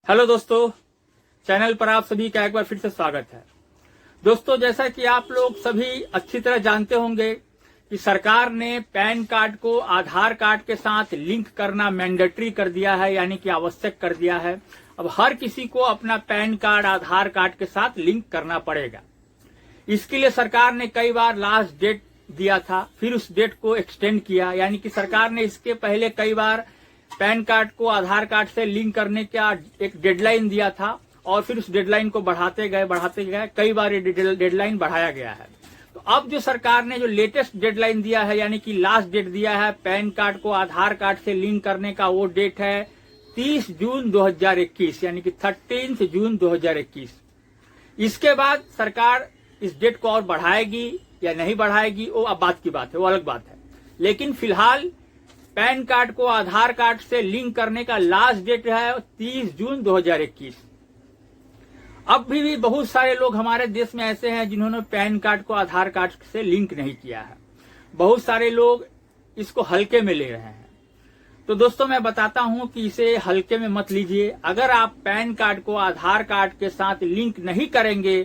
Hello दोस्तों, channel पर आप सभी का एक बार फिर से स्वागत है। दोस्तों, जैसा कि आप लोग सभी अच्छी तरह जानते होंगे कि सरकार ने पैन कार्ड को आधार कार्ड के साथ लिंक करना मैंडेटरी कर दिया है, यानी कि आवश्यक कर दिया है। अब हर किसी को अपना पैन कार्ड आधार कार्ड के साथ लिंक करना पड़ेगा। इसके लिए सरकार ने कई बार लास्ट डेट दिया था, फिर उस डेट को एक्सटेंड किया, यानी कि सरकार ने इसके पहले कई बार पैन कार्ड को आधार कार्ड से लिंक करने का एक डेडलाइन दिया था और फिर उस डेडलाइन को बढ़ाते गए कई बार ये डेडलाइन बढ़ाया गया है। तो अब जो सरकार ने जो लेटेस्ट डेडलाइन दिया है, यानी कि लास्ट डेट दिया है पैन कार्ड को आधार कार्ड से लिंक करने का, वो डेट है 30 जून 2021, यानी कि 13 जून 2021। इसके बाद सरकार इस डेट को और बढ़ाएगी या नहीं बढ़ाएगी, वो अब बात की बात है, वो अलग बात है। लेकिन फिलहाल पैन कार्ड को आधार कार्ड से लिंक करने का लास्ट डेट है 30 जून 2021। अब भी बहुत सारे लोग हमारे देश में ऐसे हैं जिन्होंने पैन कार्ड को आधार कार्ड से लिंक नहीं किया है। बहुत सारे लोग इसको हल्के में ले रहे हैं। तो दोस्तों, मैं बताता हूं कि इसे हल्के में मत लीजिए। अगर आप पैन कार्ड को आधार कार्ड के साथ लिंक नहीं करेंगे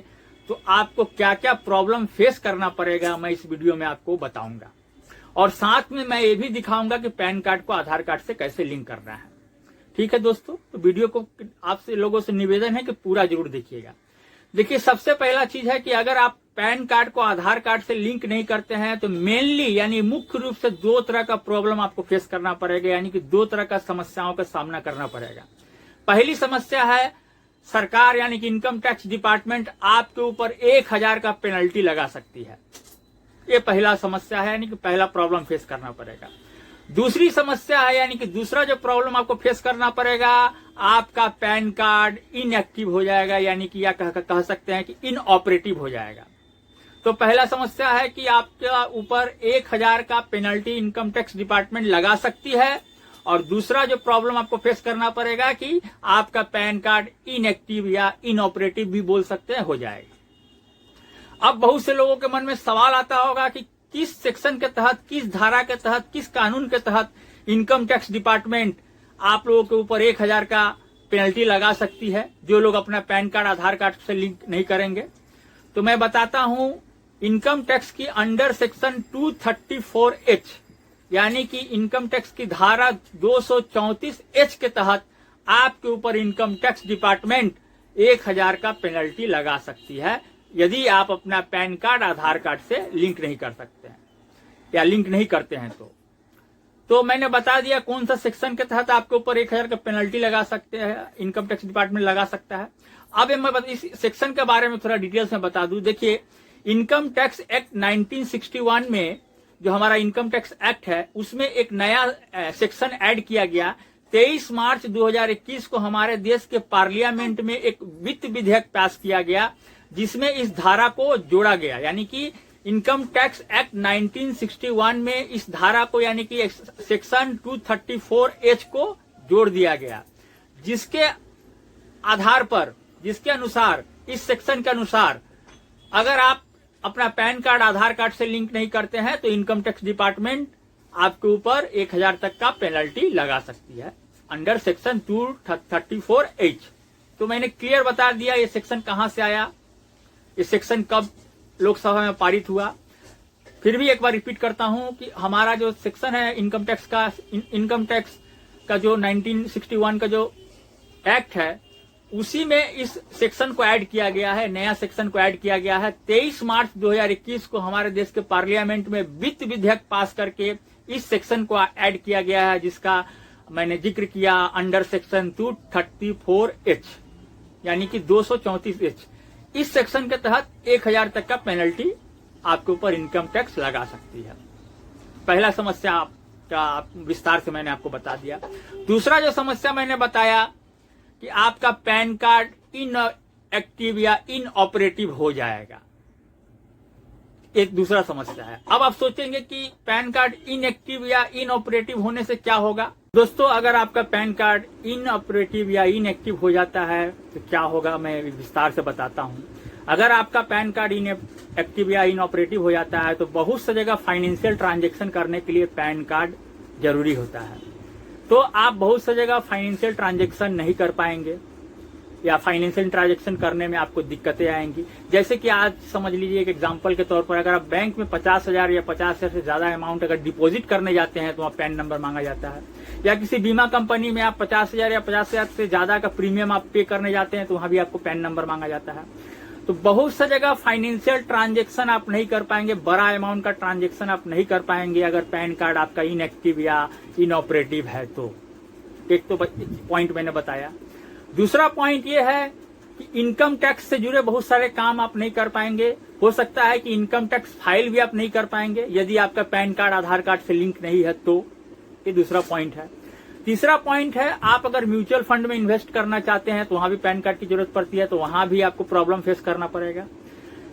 तो आपको क्या क्या प्रॉब्लम फेस करना पड़ेगा, मैं इस वीडियो में आपको बताऊंगा। और साथ में मैं ये भी दिखाऊंगा कि पैन कार्ड को आधार कार्ड से कैसे लिंक करना है। ठीक है दोस्तों, तो वीडियो को आपसे लोगों से निवेदन है कि पूरा जरूर देखिएगा। देखिए, सबसे पहला चीज है कि अगर आप पैन कार्ड को आधार कार्ड से लिंक नहीं करते हैं तो मेनली यानी मुख्य रूप से दो तरह का प्रॉब्लम आपको फेस करना पड़ेगा, यानी कि दो तरह का समस्याओं का सामना करना पड़ेगा। पहली समस्या है, सरकार यानी कि इनकम टैक्स डिपार्टमेंट आपके ऊपर 1000 का पेनल्टी लगा सकती है। ये पहला समस्या है, यानी कि पहला प्रॉब्लम फेस करना पड़ेगा। दूसरी समस्या है, यानी कि दूसरा जो प्रॉब्लम आपको फेस करना पड़ेगा, आपका पैन कार्ड इनएक्टिव हो जाएगा, यानी कि या कह सकते हैं कि इनऑपरेटिव हो जाएगा। तो पहला समस्या है कि आपके ऊपर 1000 का पेनल्टी इनकम टैक्स डिपार्टमेंट लगा सकती है, और दूसरा जो प्रॉब्लम आपको फेस करना पड़ेगा कि आपका पैन कार्ड इनएक्टिव या इनऑपरेटिव भी बोल सकते हैं हो जाएगा। अब बहुत से लोगों के मन में सवाल आता होगा कि किस सेक्शन के तहत, किस धारा के तहत, किस कानून के तहत इनकम टैक्स डिपार्टमेंट आप लोगों के ऊपर 1000 का पेनल्टी लगा सकती है, जो लोग अपना पैन कार्ड आधार कार्ड से लिंक नहीं करेंगे। तो मैं बताता हूं, इनकम टैक्स की अंडर सेक्शन 234H, यानी कि इनकम टैक्स की धारा 234H के तहत आपके ऊपर इनकम टैक्स डिपार्टमेंट 1000 का पेनल्टी लगा सकती है, यदि आप अपना पैन कार्ड आधार कार्ड से लिंक नहीं कर सकते हैं या लिंक नहीं करते हैं। तो मैंने बता दिया कौन सा सेक्शन के तहत आपके ऊपर 1000 का पेनल्टी लगा सकते हैं, इनकम टैक्स डिपार्टमेंट लगा सकता है। अब मैं इस सेक्शन के बारे में थोड़ा डिटेल्स में बता दूं। देखिए, इनकम टैक्स एक्ट 1961 में जो हमारा इनकम टैक्स एक्ट है, उसमें एक नया सेक्शन ऐड किया गया। 23 मार्च 2021 को हमारे देश के पार्लियामेंट में एक वित्त विधेयक पास किया गया, जिसमें इस धारा को जोड़ा गया, यानी कि इनकम टैक्स एक्ट 1961 में इस धारा को, यानी कि सेक्शन 234H को जोड़ दिया गया, जिसके आधार पर, जिसके अनुसार, इस सेक्शन के अनुसार अगर आप अपना पैन कार्ड आधार कार्ड से लिंक नहीं करते हैं तो इनकम टैक्स डिपार्टमेंट आपके ऊपर 1000 तक का पेनल्टी लगा सकती है अंडर सेक्शन 234H। तो मैंने क्लियर बता दिया ये सेक्शन कहां से आया, ये सेक्शन कब लोकसभा में पारित हुआ। फिर भी एक बार रिपीट करता हूं कि हमारा जो सेक्शन है इनकम टैक्स का जो 1961 का जो एक्ट है, उसी में इस सेक्शन को ऐड किया गया है, नया सेक्शन को ऐड किया गया है। 23 मार्च 2021 को हमारे देश के पार्लियामेंट में वित्त विधेयक पास करके इस सेक्शन को ऐड किया गया है, जिसका मैंने जिक्र किया अंडर सेक्शन 234H, यानी कि 234H। इस सेक्शन के तहत 1000 तक का पेनल्टी आपके ऊपर इनकम टैक्स लगा सकती है। पहला समस्या का विस्तार से मैंने आपको बता दिया। दूसरा जो समस्या मैंने बताया कि आपका पैन कार्ड इनएक्टिव या इनऑपरेटिव हो जाएगा, एक दूसरा समस्या है। अब आप सोचेंगे कि पैन कार्ड इनएक्टिव या इनऑपरेटिव होने से क्या होगा। दोस्तों, अगर आपका पैन कार्ड इनऑपरेटिव या इनएक्टिव हो जाता है तो क्या होगा, मैं विस्तार से बताता हूं। अगर आपका पैन कार्ड इनएक्टिव या इनऑपरेटिव हो जाता है तो बहुत सी जगह फाइनेंशियल ट्रांजैक्शन करने के लिए पैन कार्ड जरूरी होता है। तो आप बहुत सी जगह फाइनेंशियल ट्रांजैक्शन नहीं कर पाएंगे, या फाइनेंशियल ट्रांजेक्शन करने में आपको दिक्कतें आएंगी। जैसे कि आज समझ लीजिए एक एग्जांपल के तौर पर, अगर आप बैंक में 50,000 या 50,000 से ज्यादा अमाउंट अगर डिपॉजिट करने जाते हैं तो वहाँ पैन नंबर मांगा जाता है। या किसी बीमा कंपनी में आप 50,000 या 50,000 से ज्यादा का प्रीमियम आप पे करने जाते हैं तो वहाँ भी आपको पैन नंबर मांगा जाता है। तो बहुत सा जगह फाइनेंशियल ट्रांजेक्शन आप नहीं कर पाएंगे, बड़ा अमाउंट का ट्रांजेक्शन आप नहीं कर पाएंगे अगर पैन कार्ड आपका इनएक्टिव या इनऑपरेटिव है तो। एक तो पॉइंट मैंने बताया। दूसरा पॉइंट ये है कि इनकम टैक्स से जुड़े बहुत सारे काम आप नहीं कर पाएंगे। हो सकता है कि इनकम टैक्स फाइल भी आप नहीं कर पाएंगे यदि आपका पैन कार्ड आधार कार्ड से लिंक नहीं है तो। ये दूसरा पॉइंट है। तीसरा पॉइंट है, आप अगर म्यूचुअल फंड में इन्वेस्ट करना चाहते हैं तो वहां भी पैन कार्ड की जरूरत पड़ती है, तो वहां भी आपको प्रॉब्लम फेस करना पड़ेगा।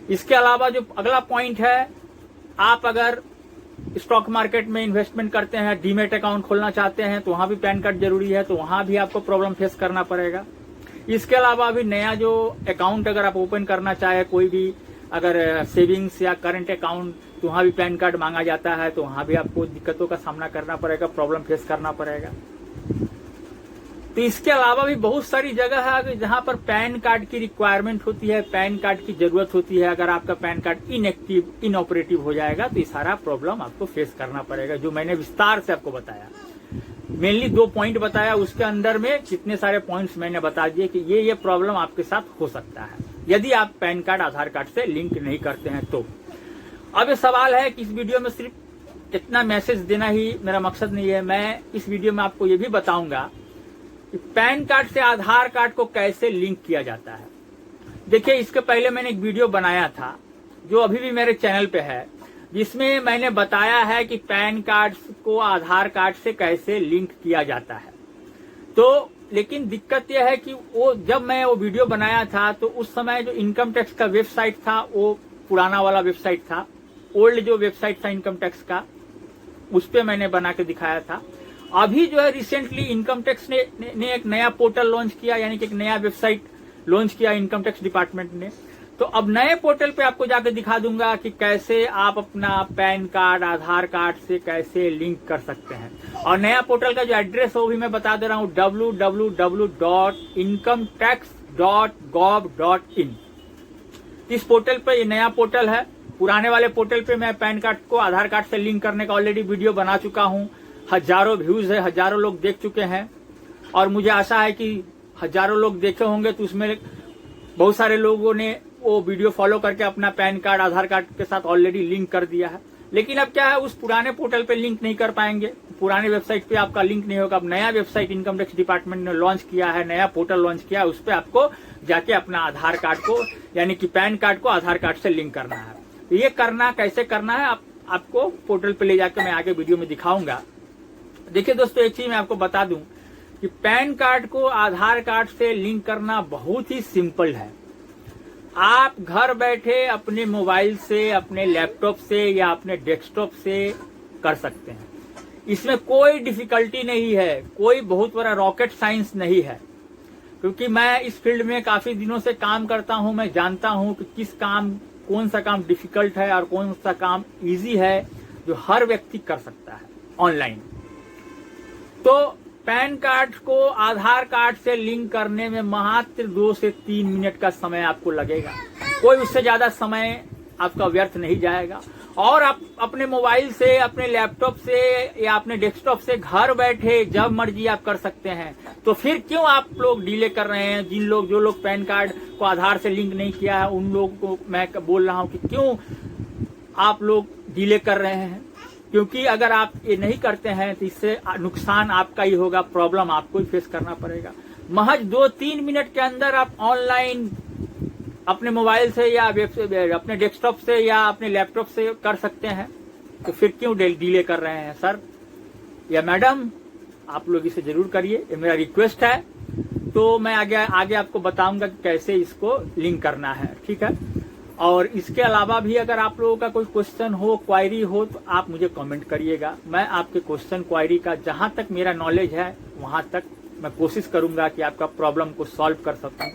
इसके अलावा जो अगला पॉइंट है, आप अगर स्टॉक मार्केट में इन्वेस्टमेंट करते हैं, डीमेट अकाउंट खोलना चाहते हैं तो वहां भी पैन कार्ड जरूरी है, तो वहां भी आपको प्रॉब्लम फेस करना पड़ेगा। इसके अलावा अभी नया जो अकाउंट अगर आप ओपन करना चाहे, कोई भी अगर सेविंग्स या करंट अकाउंट, तो वहां भी पैन कार्ड मांगा जाता है, तो वहां भी आपको दिक्कतों का सामना करना पड़ेगा, प्रॉब्लम फेस करना पड़ेगा। तो इसके अलावा भी बहुत सारी जगह है जहां पर पैन कार्ड की रिक्वायरमेंट होती है, पैन कार्ड की जरूरत होती है। अगर आपका पैन कार्ड इनएक्टिव इनऑपरेटिव हो जाएगा तो ये सारा प्रॉब्लम आपको फेस करना पड़ेगा, जो मैंने विस्तार से आपको बताया। मेनली 2 पॉइंट बताया, उसके अंदर में कितने सारे पॉइंट्स मैंने बता दिए कि ये प्रॉब्लम आपके साथ हो सकता है यदि आप पैन कार्ड आधार कार्ड से लिंक नहीं करते हैं तो। अब ये सवाल है कि इस वीडियो में सिर्फ इतना मैसेज देना ही मेरा मकसद नहीं है। मैं इस वीडियो में आपको ये भी बताऊंगा कि पैन कार्ड से आधार कार्ड को कैसे लिंक किया जाता है। देखिए, इसके पहले मैंने एक वीडियो बनाया था जो अभी भी मेरे चैनल पे है, जिसमें मैंने बताया है कि पैन कार्ड को आधार कार्ड से कैसे लिंक किया जाता है। तो लेकिन दिक्कत यह है कि जब मैं वो वीडियो बनाया था तो उस समय जो इनकम टैक्स का वेबसाइट था वो पुराना वाला वेबसाइट था, ओल्ड जो वेबसाइट था इनकम टैक्स का, उस पे मैंने बना के दिखाया था। अभी जो है रिसेंटली इनकम टैक्स ने एक नया पोर्टल लॉन्च किया, यानी कि एक नया वेबसाइट लॉन्च किया इनकम टैक्स डिपार्टमेंट ने। तो अब नए पोर्टल पे आपको जाकर दिखा दूंगा कि कैसे आप अपना पैन कार्ड आधार कार्ड से कैसे लिंक कर सकते हैं। और नया पोर्टल का जो एड्रेस है वो भी मैं बता दे रहा हूँ, www.incometax.gov.in। इस पोर्टल पे ये नया पोर्टल है। पुराने वाले पोर्टल पे मैं पैन कार्ड को आधार कार्ड से लिंक करने का ऑलरेडी वीडियो बना चुका हूँ। हजारों व्यूज है, हजारों लोग देख चुके हैं और मुझे आशा है कि हजारों लोग देखे होंगे, तो उसमें बहुत सारे लोगों ने वो वीडियो फॉलो करके अपना पैन कार्ड आधार कार्ड के साथ ऑलरेडी लिंक कर दिया है। लेकिन अब क्या है, उस पुराने पोर्टल पे लिंक नहीं कर पाएंगे, पुराने वेबसाइट पे आपका लिंक नहीं होगा। अब नया वेबसाइट इनकम टैक्स डिपार्टमेंट ने लॉन्च किया है, नया पोर्टल लॉन्च किया है, उस पर आपको जाके अपना आधार कार्ड को यानी कि पैन कार्ड को आधार कार्ड से लिंक करना है। तो ये करना कैसे करना है आपको पोर्टल पे ले जाकर मैं आगे वीडियो में दिखाऊंगा। देखिए दोस्तों, एक चीज मैं आपको बता दूं कि पैन कार्ड को आधार कार्ड से लिंक करना बहुत ही सिंपल है। आप घर बैठे अपने मोबाइल से, अपने लैपटॉप से या अपने डेस्कटॉप से कर सकते हैं। इसमें कोई डिफिकल्टी नहीं है, कोई बहुत बड़ा रॉकेट साइंस नहीं है, क्योंकि मैं इस फील्ड में काफी दिनों से काम करता हूं। मैं जानता हूं कि कौन सा काम डिफिकल्ट है और कौन सा काम इजी है, जो हर व्यक्ति कर सकता है ऑनलाइन। तो पैन कार्ड को आधार कार्ड से लिंक करने में मात्र 2 से 3 मिनट का समय आपको लगेगा। कोई उससे ज्यादा समय आपका व्यर्थ नहीं जाएगा। और आप अपने मोबाइल से, अपने लैपटॉप से या अपने डेस्कटॉप से घर बैठे जब मर्जी आप कर सकते हैं। तो फिर क्यों आप लोग डिले कर रहे हैं? जो लोग पैन कार्ड को आधार से लिंक नहीं किया है, उन लोगों को मैं बोल रहा हूं कि क्यों आप लोग डिले कर रहे हैं। क्योंकि अगर आप ये नहीं करते हैं तो इससे नुकसान आपका ही होगा, प्रॉब्लम आपको ही फेस करना पड़ेगा। महज 2-3 मिनट के अंदर आप ऑनलाइन अपने मोबाइल से या अपने डेस्कटॉप से या अपने लैपटॉप से कर सकते हैं। तो फिर क्यों डिले कर रहे हैं सर या मैडम? आप लोग इसे जरूर करिए, ये मेरा रिक्वेस्ट है। तो मैं आगे आपको बताऊंगा कि कैसे इसको लिंक करना है, ठीक है। और इसके अलावा भी अगर आप लोगों का कोई क्वेश्चन हो, क्वायरी हो, तो आप मुझे कमेंट करिएगा। मैं आपके क्वेश्चन क्वायरी का जहां तक मेरा नॉलेज है वहां तक मैं कोशिश करूंगा कि आपका प्रॉब्लम को सॉल्व कर सकूं,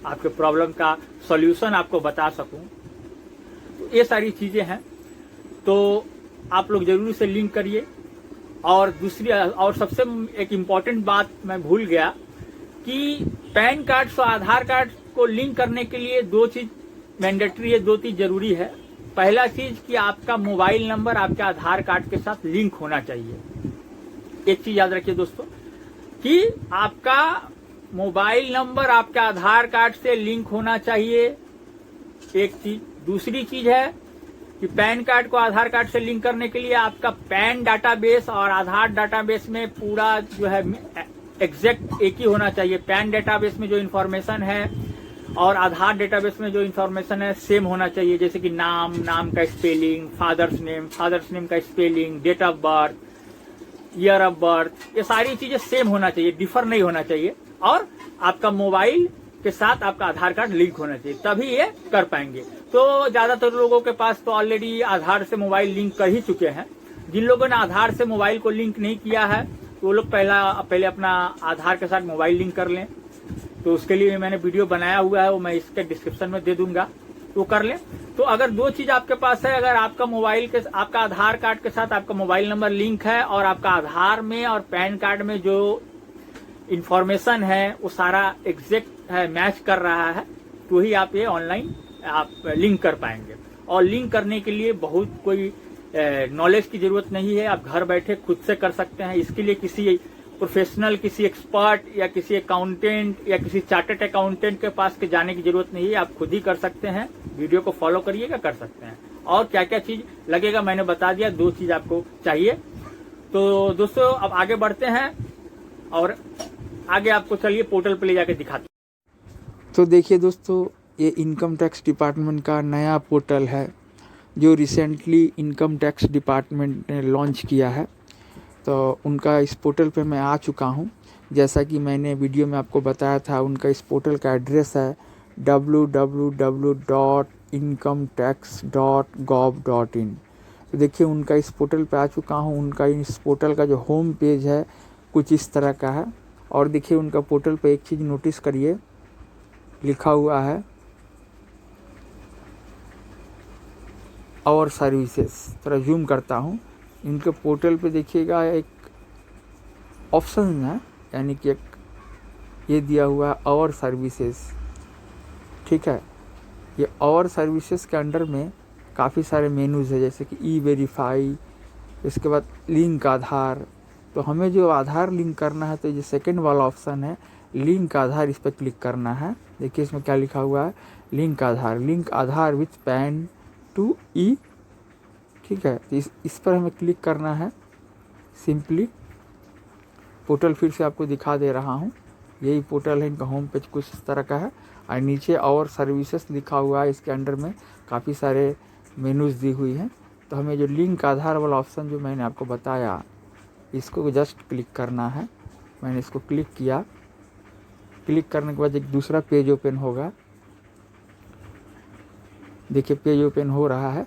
आपके प्रॉब्लम का सॉल्यूशन आपको बता सकूं। तो ये सारी चीजें हैं, तो आप लोग जरूर से लिंक करिए। और दूसरी और सबसे एक इम्पॉर्टेंट बात मैं भूल गया कि पैन कार्ड से आधार कार्ड को लिंक करने के लिए दो चीज मैंडेटरी है, दो चीज जरूरी है। पहला चीज कि आपका मोबाइल नंबर आपके आधार कार्ड के साथ लिंक होना चाहिए। एक चीज याद रखिए दोस्तों कि आपका मोबाइल नंबर आपके आधार कार्ड से लिंक होना चाहिए, एक चीज। दूसरी चीज है कि पैन कार्ड को आधार कार्ड से लिंक करने के लिए आपका पैन डाटाबेस और आधार डाटाबेस में पूरा जो है एग्जैक्ट एक ही होना चाहिए। पैन डेटाबेस में जो इन्फॉर्मेशन है और आधार डेटाबेस में जो इन्फॉर्मेशन है सेम होना चाहिए, जैसे कि नाम, नाम का स्पेलिंग, फादर्स नेम का spelling, date of birth, year of birth, ये सारी चीजें सेम होना चाहिए, डिफर नहीं होना चाहिए। और आपका मोबाइल के साथ आपका आधार कार्ड लिंक होना चाहिए, तभी ये कर पाएंगे। तो ज्यादातर लोगों के पास तो ऑलरेडी आधार से मोबाइल लिंक कर ही चुके हैं। जिन लोगों ने आधार से मोबाइल को लिंक नहीं किया है तो वो लोग पहले अपना आधार के साथ मोबाइल लिंक कर लें। तो उसके लिए मैंने वीडियो बनाया हुआ है, वो मैं इसके डिस्क्रिप्शन में दे दूंगा, तो कर लें। तो अगर दो चीज आपके पास है, अगर आपका आधार कार्ड के साथ आपका मोबाइल नंबर लिंक है और आपका आधार में और पैन कार्ड में जो इंफॉर्मेशन है वो सारा एग्जैक्ट है, मैच कर रहा है, तो ही आप ये ऑनलाइन आप लिंक कर पाएंगे। और लिंक करने के लिए बहुत कोई नॉलेज की जरूरत नहीं है, आप घर बैठे खुद से कर सकते हैं। इसके लिए किसी प्रोफेशनल, किसी एक्सपर्ट या किसी अकाउंटेंट या किसी चार्टर्ड अकाउंटेंट के पास के जाने की जरूरत नहीं है, आप खुद ही कर सकते हैं। वीडियो को फॉलो करिएगा, कर सकते हैं। और क्या क्या चीज लगेगा मैंने बता दिया, दो चीज आपको चाहिए। तो दोस्तों अब आगे बढ़ते हैं और आगे आपको चलिए पोर्टल पे ले जाके दिखाते हैं। तो देखिए दोस्तों, ये इनकम टैक्स डिपार्टमेंट का नया पोर्टल है जो रिसेंटली इनकम टैक्स डिपार्टमेंट ने लॉन्च किया है। तो उनका इस पोर्टल पे मैं आ चुका हूँ। जैसा कि मैंने वीडियो में आपको बताया था, उनका इस पोर्टल का एड्रेस है www.incometax.gov.in। तो देखिए उनका इस पोर्टल पे आ चुका हूँ। उनका इस पोर्टल का जो होम पेज है कुछ इस तरह का है। और देखिए उनका पोर्टल पे एक चीज़ नोटिस करिए, लिखा हुआ है और सर्विसेज। थोड़ा जूम करता हूँ। इनके पोर्टल पे देखिएगा एक ऑप्शन है, यानी कि एक ये दिया हुआ है और सर्विसेज। ठीक है, ये और सर्विसेज के अंडर में काफ़ी सारे मेनूज़ है, जैसे कि ई वेरीफाई, इसके बाद लिंक आधार। तो हमें जो आधार लिंक करना है तो ये सेकंड वाला ऑप्शन है लिंक आधार, इस पर क्लिक करना है। देखिए इसमें क्या लिखा हुआ है, link Aadhaar with PAN to E. ठीक है, तो इस पर हमें क्लिक करना है सिंपली। पोर्टल फिर से आपको दिखा दे रहा हूँ, यही पोर्टल है। इनका होम पेज कुछ इस तरह का है और नीचे और सर्विसेज लिखा हुआ है। इसके अंडर में काफ़ी सारे मेनूज़ दी हुई हैं। तो हमें जो लिंक आधार वाला ऑप्शन जो मैंने आपको बताया, इसको जस्ट क्लिक करना है। मैंने इसको क्लिक किया। क्लिक करने के बाद एक दूसरा पेज ओपन होगा। देखिए पेज ओपन हो रहा है।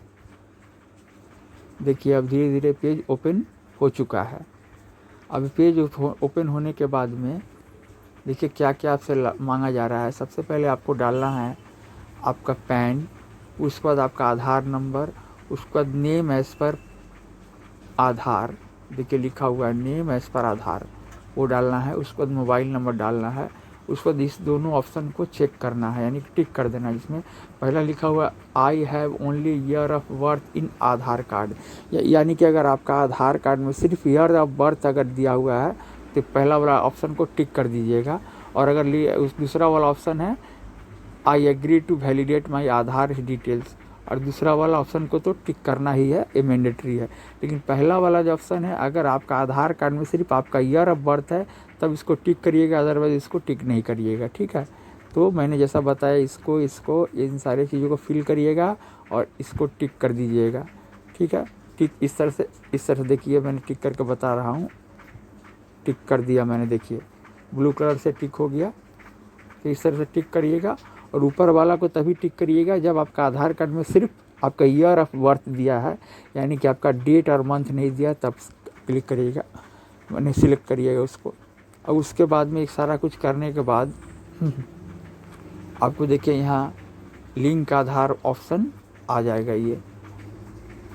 देखिए अब धीरे धीरे पेज ओपन हो चुका है। अब पेज ओपन होने के बाद में देखिए क्या क्या आपसे मांगा जा रहा है। सबसे पहले आपको डालना है आपका पैन, उसके बाद आपका आधार नंबर, उसके बाद नेम एज पर आधार। देखिए लिखा हुआ है नेम एज पर आधार, वो डालना है। उसके बाद मोबाइल नंबर डालना है। उसके बाद इस दोनों ऑप्शन को चेक करना है, यानी टिक कर देना, जिसमें पहला लिखा हुआ आई have only year of birth in Aadhaar card. यानी कि अगर आपका आधार कार्ड में सिर्फ ईयर ऑफ बर्थ अगर दिया हुआ है तो पहला वाला ऑप्शन को टिक कर दीजिएगा। और अगर उस दूसरा वाला ऑप्शन है I agree to validate my Aadhaar details, और दूसरा वाला ऑप्शन को तो टिक करना ही है, ये मैंडेटरी है। लेकिन पहला वाला जो ऑप्शन है, अगर आपका आधार कार्ड में सिर्फ आपका ईयर ऑफ बर्थ है तब इसको टिक करिएगा, अदरवाइज इसको टिक नहीं करिएगा। ठीक है, तो मैंने जैसा बताया इसको इन सारी चीज़ों को फिल करिएगा और इसको टिक कर दीजिएगा। ठीक है, टिक इस तरह से देखिए मैंने टिक करके बता रहा हूँ। टिक कर दिया मैंने, देखिए ब्लू कलर से टिक हो गया। तो इस तरह से टिक करिएगा और ऊपर वाला को तभी टिक करिएगा जब आपका आधार कार्ड में सिर्फ आपका ईयर ऑफ बर्थ दिया है, यानी कि आपका डेट और मंथ नहीं दिया, तब क्लिक करिएगा, मैंने सिलेक्ट करिएगा उसको। और उसके बाद में एक सारा कुछ करने के बाद आपको देखिए यहाँ लिंक आधार ऑप्शन आ जाएगा ये।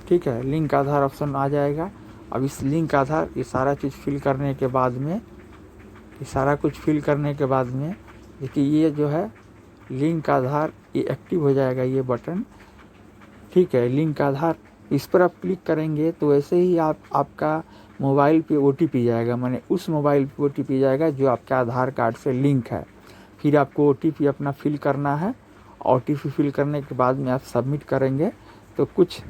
ठीक है, लिंक आधार ऑप्शन आ जाएगा। अब इस लिंक आधार ये सारा चीज़ फिल करने के बाद में देखिए ये जो है लिंक आधार, ये एक्टिव हो जाएगा ये बटन, ठीक है। लिंक आधार इस पर आप क्लिक करेंगे तो वैसे ही आपका मोबाइल पे OTP जाएगा, माने उस मोबाइल पे OTP जाएगा जो आपके आधार कार्ड से लिंक है। फिर आपको OTP अपना फिल करना है। OTP फिल करने के बाद में आप सबमिट करेंगे तो कुछ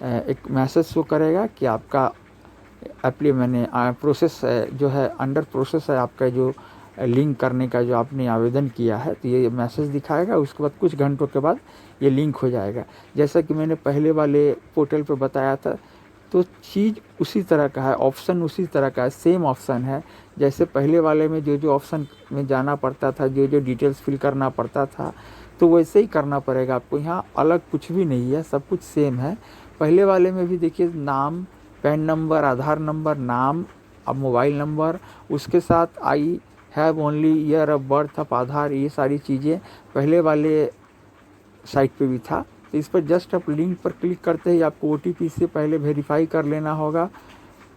एक मैसेज शो करेगा कि आपका प्रोसेस जो है अंडर प्रोसेस है, आपका जो लिंक करने का जो आपने आवेदन किया है, तो ये मैसेज दिखाएगा। उसके बाद कुछ घंटों के बाद ये लिंक हो जाएगा। जैसा कि मैंने पहले वाले पोर्टल पे बताया था, तो चीज़ उसी तरह का है, ऑप्शन उसी तरह का है, सेम ऑप्शन है। जैसे पहले वाले में जो ऑप्शन में जाना पड़ता था, जो डिटेल्स फिल करना पड़ता था, तो वैसे ही करना पड़ेगा आपको। यहाँ अलग कुछ भी नहीं है, सब कुछ सेम है। पहले वाले में भी देखिए नाम, पैन नंबर, आधार नंबर, नाम, अब मोबाइल नंबर, उसके साथ I have only year of birth of Aadhaar, ये सारी चीज़ें पहले वाले साइट पे भी था। तो इस पर जस्ट आप लिंक पर क्लिक करते ही आपको OTP से पहले वेरीफाई कर लेना होगा।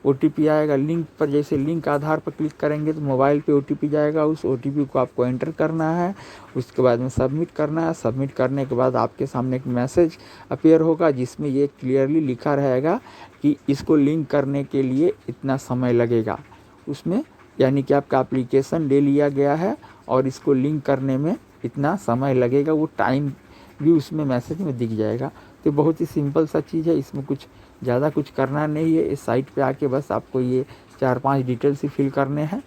OTP आएगा लिंक पर, जैसे लिंक आधार पर क्लिक करेंगे तो मोबाइल पे OTP जाएगा, उस OTP को आपको एंटर करना है। उसके बाद में सबमिट करना है। सबमिट करने के बाद आपके सामने एक मैसेज अपीयर होगा जिसमें ये क्लियरली लिखा रहेगा कि इसको लिंक करने के लिए इतना समय लगेगा उसमें, यानी कि आपका एप्लीकेशन ले लिया गया है और इसको लिंक करने में इतना समय लगेगा, वो टाइम भी उसमें मैसेज में दिख जाएगा। तो बहुत ही सिंपल सा चीज़ है, इसमें कुछ ज़्यादा कुछ करना नहीं है। इस साइट पे आके बस आपको ये 4-5 डिटेल्स ही फिल करने हैं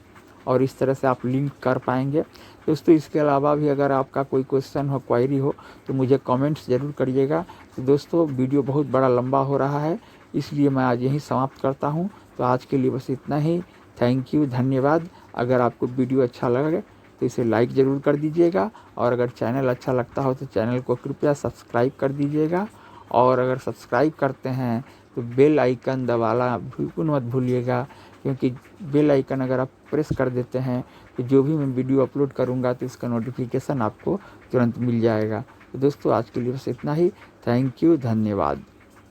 और इस तरह से आप लिंक कर पाएंगे। दोस्तों इसके अलावा भी अगर आपका कोई क्वेश्चन हो, क्वायरी हो, तो मुझे कमेंट्स ज़रूर करिएगा। तो दोस्तों वीडियो बहुत बड़ा लंबा हो रहा है, इसलिए मैं आज यहीं समाप्त करता हूँ। तो आज के लिए बस इतना ही। थैंक यू, धन्यवाद। अगर आपको वीडियो अच्छा लगे तो इसे लाइक ज़रूर कर दीजिएगा, और अगर चैनल अच्छा लगता हो तो चैनल को कृपया सब्सक्राइब कर दीजिएगा। और अगर सब्सक्राइब करते हैं तो बेल आइकन दबाना बिल्कुल मत भूलिएगा, क्योंकि बेल आइकन अगर आप प्रेस कर देते हैं तो जो भी मैं वीडियो अपलोड करूंगा तो इसका नोटिफिकेशन आपको तुरंत मिल जाएगा। तो दोस्तों आज के लिए बस इतना ही। थैंक यू, धन्यवाद।